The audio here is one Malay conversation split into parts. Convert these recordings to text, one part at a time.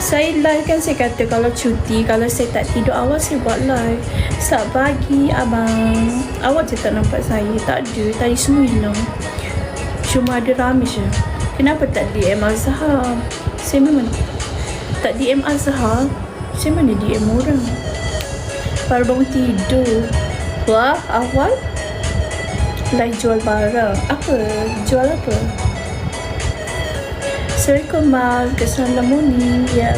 Saya live kan, saya kata kalau cuti, kalau saya tak tidur awal, saya buat live. Selamat pagi abang. Awak je tak nampak saya. Tak ada. Tadi semua hilang. Cuma ada Ramesh je. Kenapa tak DM Azhar? Saya memang tak DM Azhar. Saya mana DM orang? Baru bangun tidur. Wah, awal live jual barang. Apa? Jual apa? Assalamualaikum Mal. Assalamualaikum. Ya.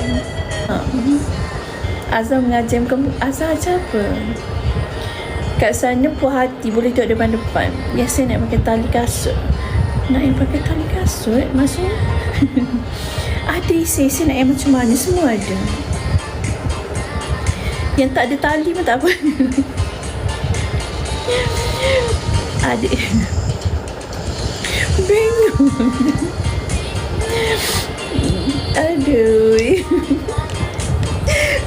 Azhar mengajar kamu. Azhar ajar apa? Kat sana puas hati boleh tengok depan-depan. Biasa nak pakai tali kasut. Nak yang pakai tali kasut? Maksudnya? Ada isi-isi nak yang macam mana? Semua ada. Yang tak ada tali pun tak apa. Ada. Bingung. Aduh.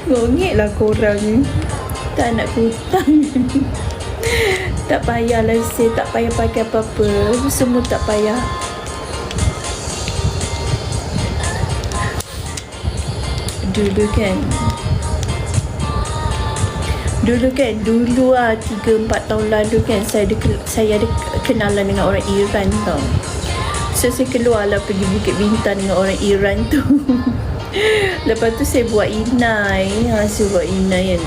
Ngongek lah korang ni. Tak nak hutang. Tak payahlah saya, tak payah pakai apa-apa. Semua tak payah. Dulu kan, dulu 3-4 tahun lalu kan, saya ada kenalan dengan orang Iran tau. So saya keluarlah pergi Bukit Bintang dengan orang Iran tu. Lepas tu saya buat inai. Saya buat inai kan.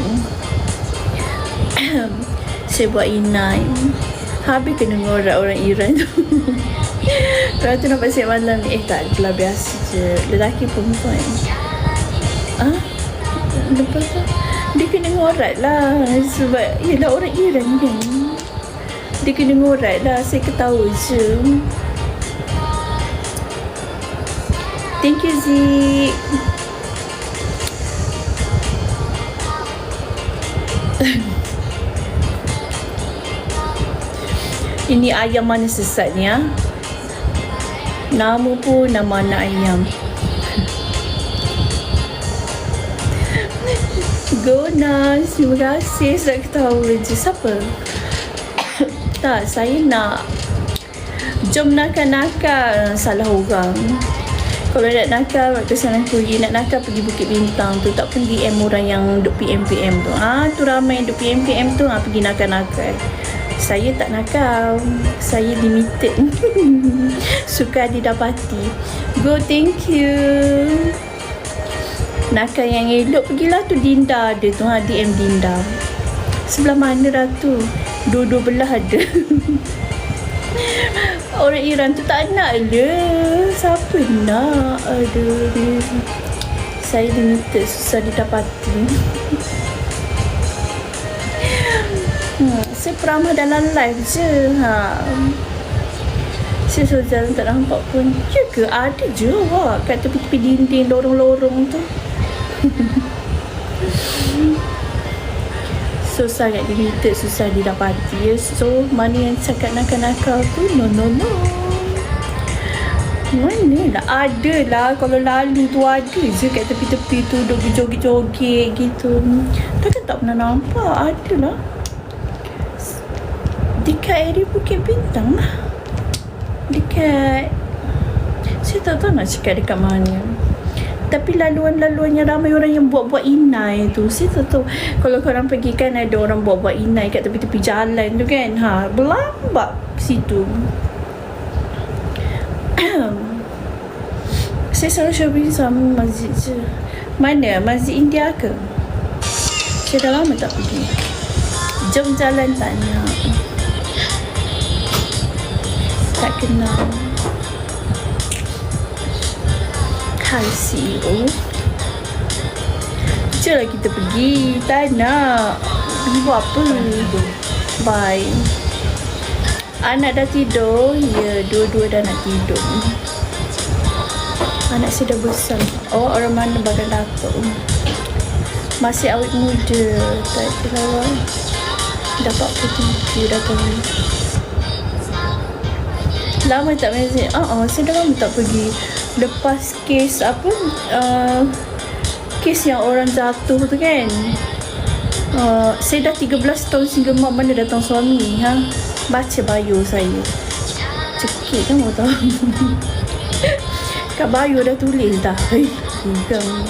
Saya buat inai. Habis kena ngorak orang Iran tu. Lepas tu nampak siap malam ni. Tak adalah, biasa je. Lelaki perempuan. Lepas tu dia kena ngorat lah. Sebab yelah orang Iran kan. Dia kena ngorat lah. Saya ketawa je. Thank you Zik. Ini ayam mana sesat ni ha? Nama pun nama anak ayam. Gonas, terima kasih. Saya ketawa je. Siapa? Tak, saya nak jom nakal-nakal. Salah orang. Kalau nak nakal, kesalahan kuih. Nak nakal pergi Bukit Bintang tu. Tak pergi DM orang yang duk PM-PM tu. Tu ramai duk PM-PM tu. Pergi nakal-nakal. Saya tak nakal. Saya limited. Suka didapati. Go, thank you. Nakal yang elok pergilah tu Dinda ada tu. DM Dinda. Sebelah mana dah tu? Dua-dua belah ada. Orang Iran tu tak nak le. Siapa nak? Aduh. Saya limited, susah didapati. Saya peramah dalam live je. Saya suruh jalan tak nampak pun. Ya ke? Ada je awak kat tepi-tepi dinding, lorong-lorong tu. So sangat limited, susah didapati. So mana yang cakap nakal-nakal tu? No. Mana lah? Ada lah. Kalau lalu tu ada je kat tepi-tepi tu. Duk joget-joget gitu. Takkan tak pernah nampak. Ada lah. Dekat area Bukit Bintang lah. Dekat, saya tak tahu nak cakap dekat mana. Tapi laluan-laluan yang ramai orang yang buat-buat inai tu. Saya tak tahu. Kalau korang pergi kan ada orang buat-buat inai kat tepi-tepi jalan tu kan. Berlambak situ. Saya selalu shopping sama masjid je. Mana? Masjid India ke? Saya dah lama tak pergi. Jom jalan tak nak. Tak kenal. Hai CEO. Jom lah kita pergi. Tak nak. Buat apa? Bye. Anak dah tidur? Ya, dua-dua dah nak tidur. Anak saya dah besar. Oh, orang mana bagai datuk? Masih awet muda. Tak ada lah. Dah 43 dah kahwin. Lama tak mesej. Saya dah lama tak pergi. Lepas kes apa? Kes yang orang jatuh tu kan. Saya dah 13 tahun single mom. Mana datang suami? Baca bio saya. Cekik kan mau tahu. Kat bio dah tulis dah. Geram.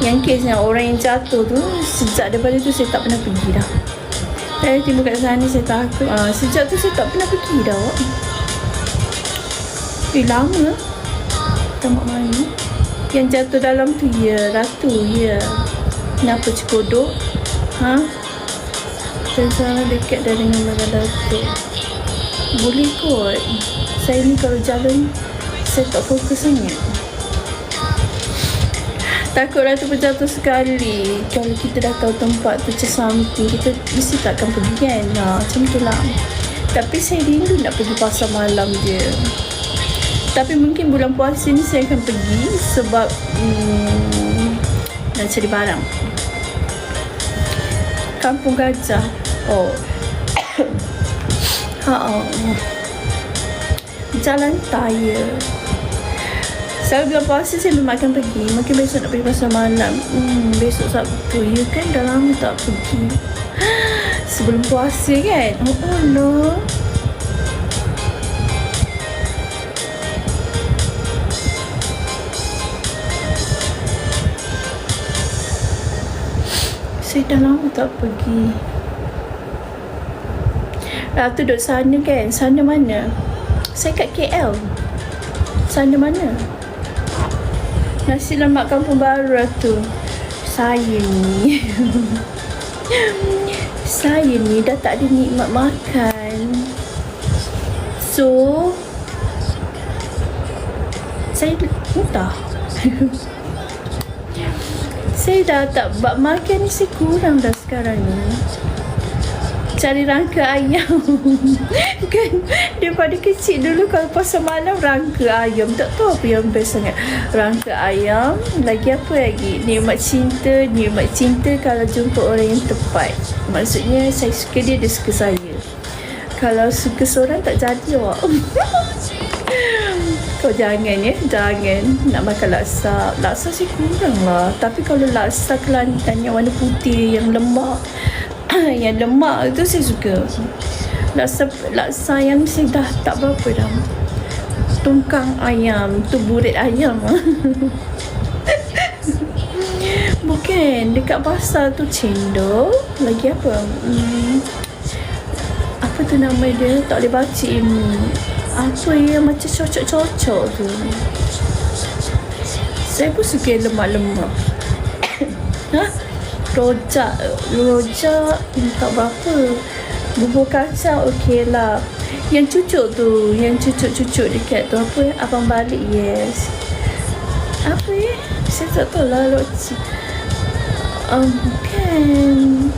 Yang kesnya orang yang jatuh tu, sejak daripada tu saya tak pernah pergi dah. Saya timbul kat sana, saya takut. Sejak tu saya tak pernah pergi dah. Lama tak mak mana. Yang jatuh dalam tu ya Ratu ya. Kenapa cekodok? Dan sana dekat dah dengan Madam Datuk. Boleh kot. Saya ni kalau jalan, saya tak fokus sangat. Takut Ratu berjatuh sekali. Kalau kita dah tahu tempat tu macam something, kita mesti takkan pergi kan. Macam tu lah. Tapi saya rindu nak pergi pasar malam je. Tapi mungkin bulan puasa ni saya akan pergi sebab nak cari barang. Kampung Gajah. Jalan Taya. Saya bulan puasa saya memang akan pergi. Mungkin besok nak pergi pasar malam. Besok Sabtu. Ya kan dah lama tak pergi. Sebelum puasa kan. No. Saya dah lama tak pergi. Ratu duduk sana kan? Sana mana? Saya kat KL. Sana mana? Nasi lemak Kampung Baru Ratu. Saya ni saya ni dah tak ada nikmat makan. So saya entah. Saya dah tak bab makan ni, saya kurang dah sekarang ni. Cari rangka ayam. Kan daripada kecil dulu kalau pasar malam rangka ayam, tak tahu apa yang best sangat. Rangka ayam, lagi apa lagi? Nikmat cinta kalau jumpa orang yang tepat. Maksudnya saya suka dia suka saya. Kalau suka seorang tak jadi awak. Kau jangan jangan nak makan laksa. Laksa sih kurang lah. Tapi kalau laksa Kelantan yang warna putih, yang lemak, yang lemak tu saya suka. Laksa yang saya dah tak berapa dah. Tungkang ayam, tu burit ayam. Bukan, dekat pasar tu cendol. Lagi apa? Apa tu nama dia? Tak boleh baca ini. Apa yang macam cocok-cocok tu. Saya pun suka lemak-lemak. Rojak tak berapa. Bubur kacang okey lah. Yang cucuk tu, yang cucuk-cucuk dekat tu apa? Abang Balik, yes. Apa saya tak tahu lah. Bukan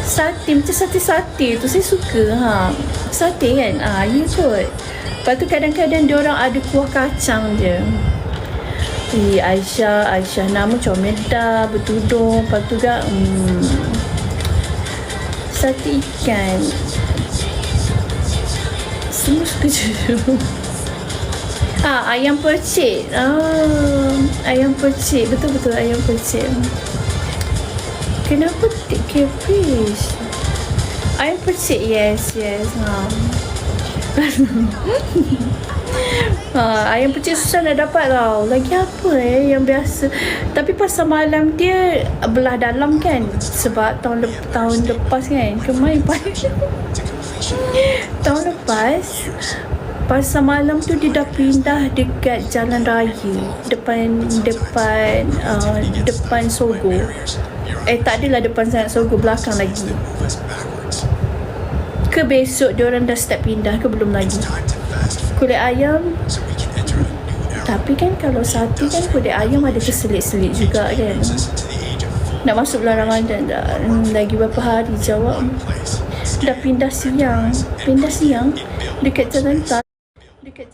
sate, macam sate tu saya suka. Sate kan? Ya kot. Lepas tu kadang-kadang diorang ada kuah kacang je. Aisyah nama comel bertudung. Lepas tu kan sate ikan. Semua suka je. Ayam percik. Ayam percik. Betul-betul ayam percik. Kenapa take fish? Ayam percik, yes. Ayam percik susah nak dapat tau. Lagi apa yang biasa. Tapi pasar malam dia belah dalam kan. Sebab tahun lepas kan. Kemarin tahun lepas pasar malam tu dia dah pindah dekat jalan raya. Depan Sogo. Tak adalah depan sangat Sogo, belakang lagi. Ke besok diorang dah start pindah ke belum lagi? Kulit ayam. Tapi kan kalau sate kan kulit ayam ada keselit-selit juga kan. Nak masuk bulan Ramadan dah. Lagi berapa hari jawab. Dah pindah siang. Dekat Jalan Dekat